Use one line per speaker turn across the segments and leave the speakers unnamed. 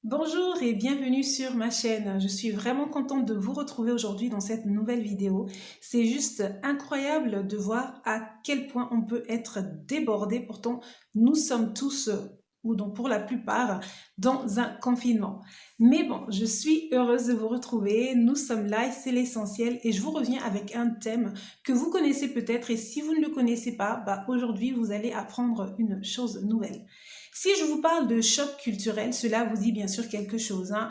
Bonjour et bienvenue sur ma chaîne. Je suis vraiment contente de vous retrouver aujourd'hui dans cette nouvelle vidéo. C'est juste incroyable de voir à quel point on peut être débordé. Pourtant, nous sommes tous, ou donc pour la plupart, dans un confinement. Mais bon, je suis heureuse de vous retrouver. Nous sommes là et c'est l'essentiel. Et je vous reviens avec un thème que vous connaissez peut-être. Et si vous ne le connaissez pas, aujourd'hui, vous allez apprendre une chose nouvelle. Si je vous parle de choc culturel, cela vous dit bien sûr quelque chose, hein.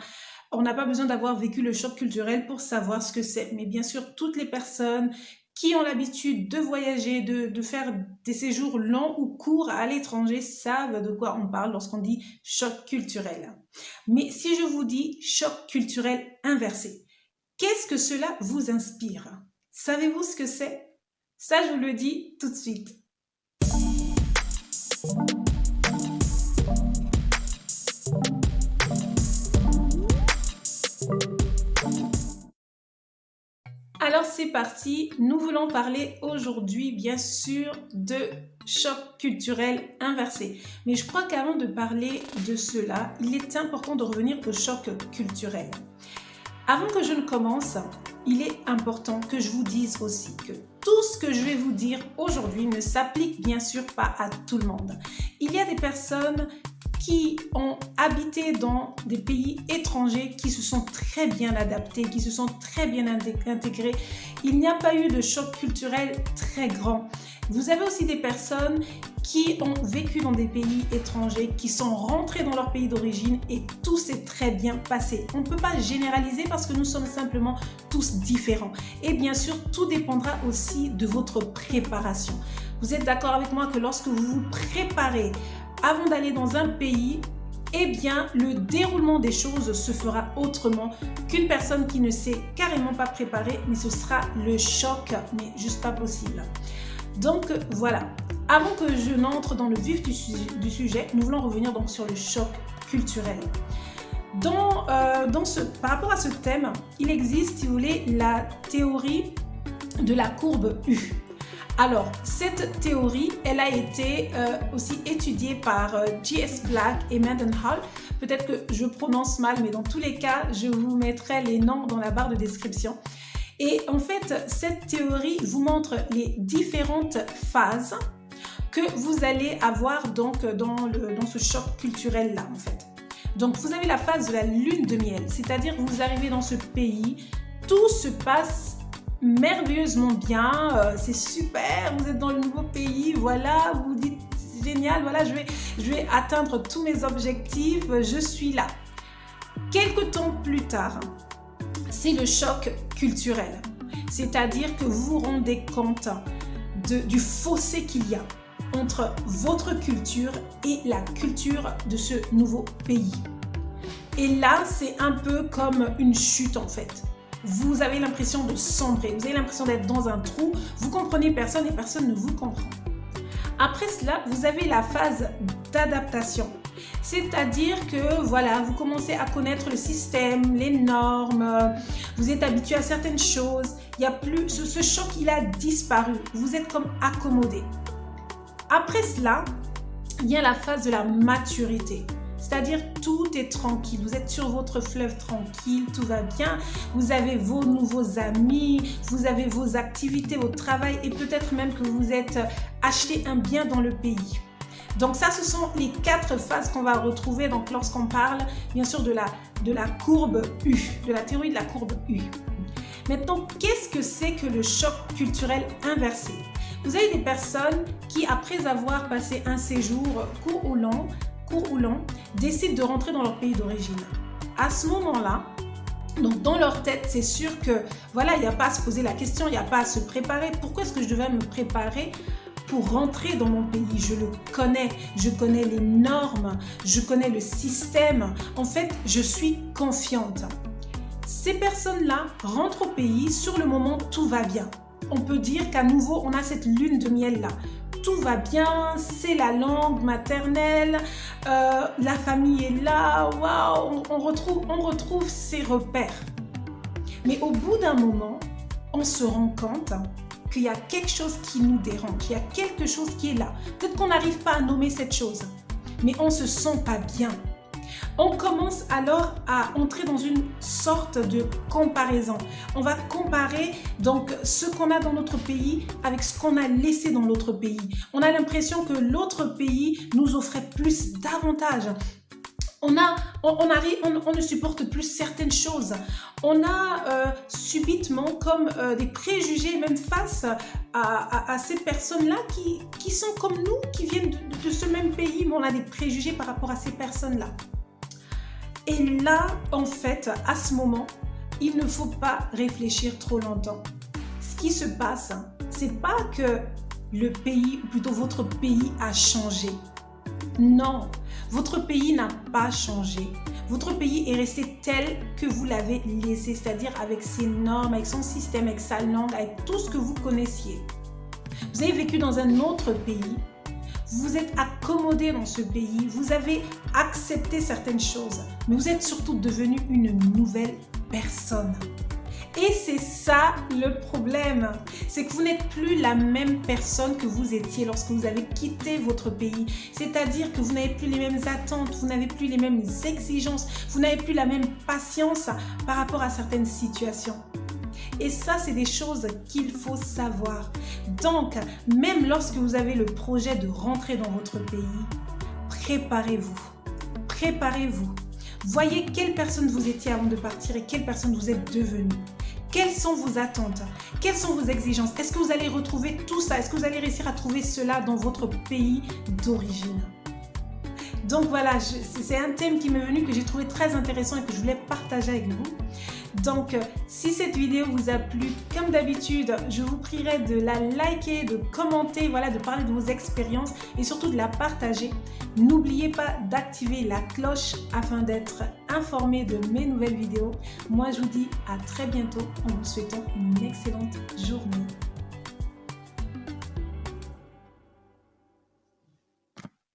On n'a pas besoin d'avoir vécu le choc culturel pour savoir ce que c'est. Mais bien sûr, toutes les personnes qui ont l'habitude de voyager, de faire des séjours longs ou courts à l'étranger savent de quoi on parle lorsqu'on dit choc culturel. Mais si je vous dis choc culturel inversé, qu'est-ce que cela vous inspire? Savez-vous ce que c'est? Ça, je vous le dis tout de suite. Alors c'est parti, nous voulons parler aujourd'hui bien sûr de choc culturel inversé. Mais je crois qu'avant de parler de cela, il est important de revenir au choc culturel. Avant que je ne commence, il est important que je vous dise aussi que tout ce que je vais vous dire aujourd'hui ne s'applique bien sûr pas à tout le monde. Il y a des personnes qui ont habité dans des pays étrangers, qui se sont très bien adaptés, qui se sont très bien intégrés. Il n'y a pas eu de choc culturel très grand. Vous avez aussi des personnes qui ont vécu dans des pays étrangers, qui sont rentrés dans leur pays d'origine et tout s'est très bien passé. On ne peut pas généraliser parce que nous sommes simplement tous différents. Et bien sûr, tout dépendra aussi de votre préparation. Vous êtes d'accord avec moi que lorsque vous vous préparez avant d'aller dans un pays, eh bien, le déroulement des choses se fera autrement qu'une personne qui ne s'est carrément pas préparée, mais ce sera le choc, mais juste pas possible. Donc voilà, avant que je n'entre dans le vif du sujet, nous voulons revenir donc sur le choc culturel. Par rapport à ce thème, il existe, si vous voulez, la théorie de la courbe U. Alors, cette théorie, elle a été aussi étudiée par J.S. Black et Mendenhall. Peut-être que je prononce mal, mais dans tous les cas, je vous mettrai les noms dans la barre de description. Et en fait, cette théorie vous montre les différentes phases que vous allez avoir donc dans ce choc culturel-là, en fait. Donc, vous avez la phase de la lune de miel, c'est-à-dire que vous arrivez dans ce pays, tout se passe merveilleusement bien, c'est super, vous êtes dans le nouveau pays, voilà, vous vous dites génial, voilà, je vais atteindre tous mes objectifs, je suis là. Quelque temps plus tard, c'est le choc culturel, c'est-à-dire que vous vous rendez compte du fossé qu'il y a entre votre culture et la culture de ce nouveau pays. Et là, c'est un peu comme une chute en fait. Vous avez l'impression de sombrer, vous avez l'impression d'être dans un trou, vous comprenez personne et personne ne vous comprend. Après cela, vous avez la phase d'adaptation. C'est-à-dire que voilà, vous commencez à connaître le système, les normes, vous êtes habitué à certaines choses, il y a plus, ce choc il a disparu, vous êtes comme accommodé. Après cela, vient la phase de la maturité. C'est-à-dire tout est tranquille, vous êtes sur votre fleuve tranquille, tout va bien, vous avez vos nouveaux amis, vous avez vos activités au travail et peut-être même que vous êtes acheté un bien dans le pays. Donc ça, ce sont les 4 phases qu'on va retrouver donc lorsqu'on parle bien sûr de la courbe U, de la théorie de la courbe U. Maintenant, qu'est-ce que c'est que le choc culturel inversé? Vous avez des personnes qui, après avoir passé un séjour court ou long, décident de rentrer dans leur pays d'origine. À ce moment-là, donc dans leur tête, c'est sûr que voilà, il n'y a pas à se poser la question, il n'y a pas à se préparer. Pourquoi est-ce que je devais me préparer pour rentrer dans mon pays? Je connais les normes, je connais le système. En fait, je suis confiante. Ces personnes-là rentrent au pays, sur le moment, tout va bien. On peut dire qu'à nouveau, on a cette lune de miel-là. Tout va bien, c'est la langue maternelle, la famille est là, waouh, on retrouve ses repères. Mais au bout d'un moment, on se rend compte qu'il y a quelque chose qui nous dérange, il y a quelque chose qui est là. Peut-être qu'on n'arrive pas à nommer cette chose, mais on ne se sent pas bien. On commence alors à entrer dans une sorte de comparaison. On va comparer donc ce qu'on a dans notre pays avec ce qu'on a laissé dans l'autre pays. On a l'impression que l'autre pays nous offrait plus d'avantages. On ne supporte plus certaines choses. On a subitement comme des préjugés même face à ces personnes-là qui sont comme nous, qui viennent de ce même pays, mais on a des préjugés par rapport à ces personnes-là. Et là, en fait, à ce moment, il ne faut pas réfléchir trop longtemps. Ce qui se passe, c'est pas que le pays, ou plutôt votre pays a changé. Non, votre pays n'a pas changé. Votre pays est resté tel que vous l'avez laissé, c'est-à-dire avec ses normes, avec son système, avec sa langue, avec tout ce que vous connaissiez. Vous avez vécu dans un autre pays, vous vous êtes accommodé dans ce pays, vous avez accepté certaines choses, mais vous êtes surtout devenu une nouvelle personne. Et c'est ça le problème, c'est que vous n'êtes plus la même personne que vous étiez lorsque vous avez quitté votre pays. C'est-à-dire que vous n'avez plus les mêmes attentes, vous n'avez plus les mêmes exigences, vous n'avez plus la même patience par rapport à certaines situations. Et ça, c'est des choses qu'il faut savoir. Donc, même lorsque vous avez le projet de rentrer dans votre pays, préparez-vous. Préparez-vous. Voyez quelle personne vous étiez avant de partir et quelle personne vous êtes devenue. Quelles sont vos attentes? Quelles sont vos exigences? Est-ce que vous allez retrouver tout ça? Est-ce que vous allez réussir à trouver cela dans votre pays d'origine? Donc voilà, c'est un thème qui m'est venu, que j'ai trouvé très intéressant et que je voulais partager avec vous. Donc, si cette vidéo vous a plu, comme d'habitude, je vous prierai de la liker, de commenter, voilà, de parler de vos expériences et surtout de la partager. N'oubliez pas d'activer la cloche afin d'être informé de mes nouvelles vidéos. Moi, je vous dis à très bientôt en vous souhaitant une excellente